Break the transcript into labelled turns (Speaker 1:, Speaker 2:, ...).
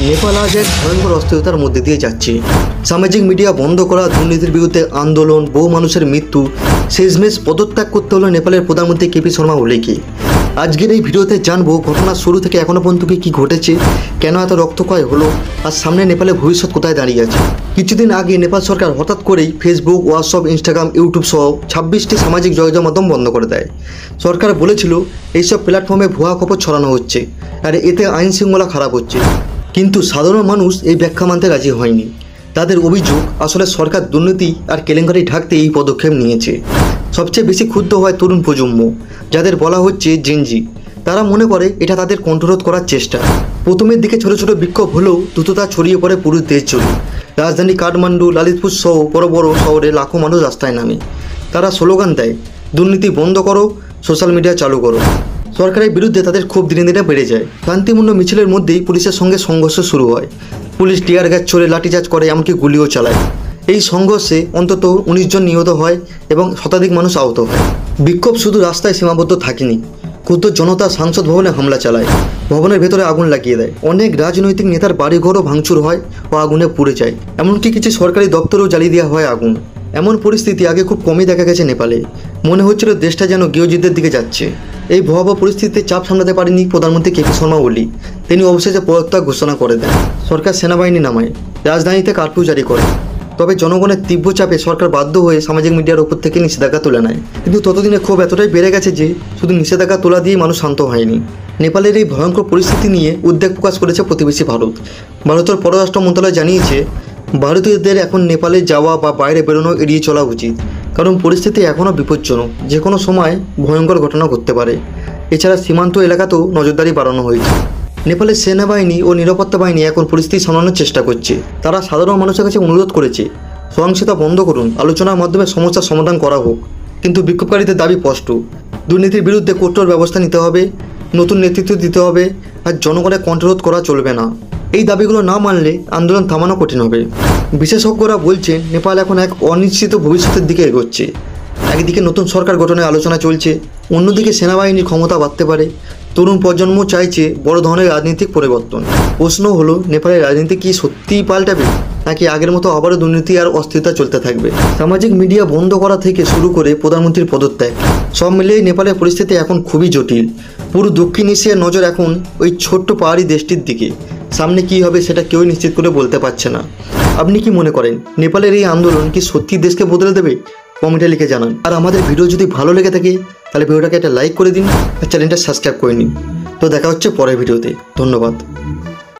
Speaker 1: নেপাল আজ এক ভয়ঙ্কর অস্থিরতার মধ্যে দিয়ে যাচ্ছে। সামাজিক মিডিয়া বন্ধ করা, দুর্নীতির বিরুদ্ধে আন্দোলন, বহু মানুষের মৃত্যু, শেষমেশ পদত্যাগ করতে হলো নেপালের প্রধানমন্ত্রী কেপি শর্মা ওলিকে। আজকের এই ভিডিওতে জানবো ঘটনার শুরু থেকে এখনো পর্যন্ত কি ঘটেছে, কেন এত রক্তক্ষয় হলো, আর সামনে নেপালের ভবিষ্যৎ কোথায় দাঁড়িয়ে আছে। কিছুদিন আগে নেপাল সরকার হঠাৎ করেই ফেসবুক, হোয়াটসঅ্যাপ, ইনস্টাগ্রাম, ইউটিউব সহ 26টি সামাজিক যোগাযোগ মাধ্যম বন্ধ করে দেয়। সরকার বলেছিল এইসব প্ল্যাটফর্মে ভুয়া খবর ছড়ানো হচ্ছে আর এতে আইন শৃঙ্খলা খারাপ হচ্ছে, কিন্তু সাধারণ মানুষ এই ব্যাখ্যা মানতে রাজি হয়নি। তাদের অভিযোগ আসলে সরকার দুর্নীতি আর কেলেঙ্কারি ঢাকতে এই পদক্ষেপ নিয়েছে। সবচেয়ে বেশি ক্ষুব্ধ হয় তরুণ প্রজন্ম, যাদের বলা হচ্ছে জেনজি। তারা মনে করে এটা তাদের কণ্ঠরোধ করার চেষ্টা। প্রথমের দিকে ছোট ছোট বিক্ষোভ হলেও দ্রুততা ছড়িয়ে পড়ে পুরো দেশ জুড়ে। রাজধানী কাঠমান্ডু, ললিতপুর সহ বড় বড় শহরে লাখো মানুষ রাস্তায় নামে। তারা স্লোগান দেয়, দুর্নীতি বন্ধ করো, সোশ্যাল মিডিয়া চালু করো। সরকারের বিরুদ্ধে তাদের ক্ষোভ দিনে দিনে বেড়ে যায়। শান্তিপূর্ণ মিছিলের মধ্যেই পুলিশের সঙ্গে সংঘর্ষ শুরু হয়। পুলিশ টিয়ার গ্যাস ছোড়ে, লাঠিচার্জ করে, এমনকি গুলিও চালায়। এই সংঘর্ষে অন্তত 19 জন নিহত হয় এবং শতাধিক মানুষ আহত হয়। বিক্ষোভ শুধু রাস্তায় সীমাবদ্ধ থাকেনি, ক্ষুদ্র জনতা সংসদ ভবনে হামলা চালায়, ভবনের ভেতরে আগুন লাগিয়ে দেয়। অনেক রাজনৈতিক নেতার বাড়িঘরও ভাঙচুর হয় ও আগুনে পুড়ে যায়। এমনকি কিছু সরকারি দপ্তরেও জ্বালিয়ে দেওয়া হয় আগুন। এমন পরিস্থিতি আগে খুব কমই দেখা গেছে নেপালে। মনে হচ্ছিল দেশটা যেন গৃহযুদ্ধের দিকে যাচ্ছে। এই ভয়াবহ পরিস্থিতিতে চাপ সামলাতে পারেনি প্রধানমন্ত্রী কেপি শর্মা ওলি। তিনি অবশেষে পদত্যাগ ঘোষণা করে দেন। সরকার সেনাবাহিনী নামায়, রাজধানীতে কারফিউ জারি করে। তবে জনগণের তীব্র চাপে সরকার বাধ্য হয়ে সামাজিক মিডিয়ার ওপর থেকে নিষেধাজ্ঞা তুলে নেয়। কিন্তু ততদিনে ক্ষোভ এতটাই বেড়ে গেছে যে শুধু নিষেধাজ্ঞা তোলা দিয়েই মানুষ শান্ত হয়নি। নেপালের এই ভয়ঙ্কর পরিস্থিতি নিয়ে উদ্বেগ প্রকাশ করেছে প্রতিবেশী ভারত। ভারতের পররাষ্ট্র মন্ত্রণালয় জানিয়েছে, ভারতীয়দের এখন নেপালে যাওয়া বা বাইরে বেরোনো এড়িয়ে চলা উচিত, কারণ পরিস্থিতি এখনও বিপজ্জনক। যে কোনো সময় ভয়ঙ্কর ঘটনা ঘটতে পারে। এছাড়া সীমান্ত এলাকাতেও নজরদারি বাড়ানো হয়েছে। নেপালের সেনাবাহিনী ও নিরাপত্তা বাহিনী এখন পরিস্থিতি সামলানোর চেষ্টা করছে। তারা সাধারণ মানুষের কাছে অনুরোধ করেছে, সহিংসতা বন্ধ করুন, আলোচনার মাধ্যমে সমস্যার সমাধান করা হোক। কিন্তু বিক্ষোভকারীদের দাবি স্পষ্ট, দুর্নীতির বিরুদ্ধে কঠোর ব্যবস্থা নিতে হবে, নতুন নেতৃত্ব দিতে হবে, আর জনগণের কণ্ঠরোধ করা চলবে না। এই দাবিগুলো না মানলে আন্দোলন থামানো কঠিন হবে। বিশেষজ্ঞরা বলছেন, নেপাল এখন এক অনিশ্চিত ভবিষ্যতের দিকে এগোচ্ছে। একদিকে নতুন সরকার গঠনের আলোচনা চলছে, অন্যদিকে সেনাবাহিনীর ক্ষমতা বাড়তে পারে। তরুণ প্রজন্ম চাইছে বড় ধরনের রাজনৈতিক পরিবর্তন। প্রশ্ন হলো, নেপালের রাজনীতি কি সত্যিই পাল্টাবে, নাকি আগের মতো আবারও দুর্নীতি আর অস্থিরতা চলতে থাকবে? সামাজিক মিডিয়া বন্ধ করা থেকে শুরু করে প্রধানমন্ত্রীর পদত্যাগ, সব মিলিয়ে নেপালের পরিস্থিতি এখন খুবই জটিল। পুরো দক্ষিণ এশিয়ার নজর এখন ওই ছোট্ট পাহাড়ি দেশটির দিকে। সামনে কী হবে সেটা কেউই নিশ্চিত করে বলতে পারছে না। আপনি কি মনে করেন, নেপালের এই আন্দোলন কি সত্যি দেশকে বদলে দেবে? কমেন্টে লিখে জানান। আর আমাদের ভিডিও যদি ভালো লেগে থাকে তাহলে ভিডিওটাকে একটা লাইক করে দিন আর চ্যানেলটা সাবস্ক্রাইব করে নিন। তো দেখা হচ্ছে পরের ভিডিওতে। ধন্যবাদ।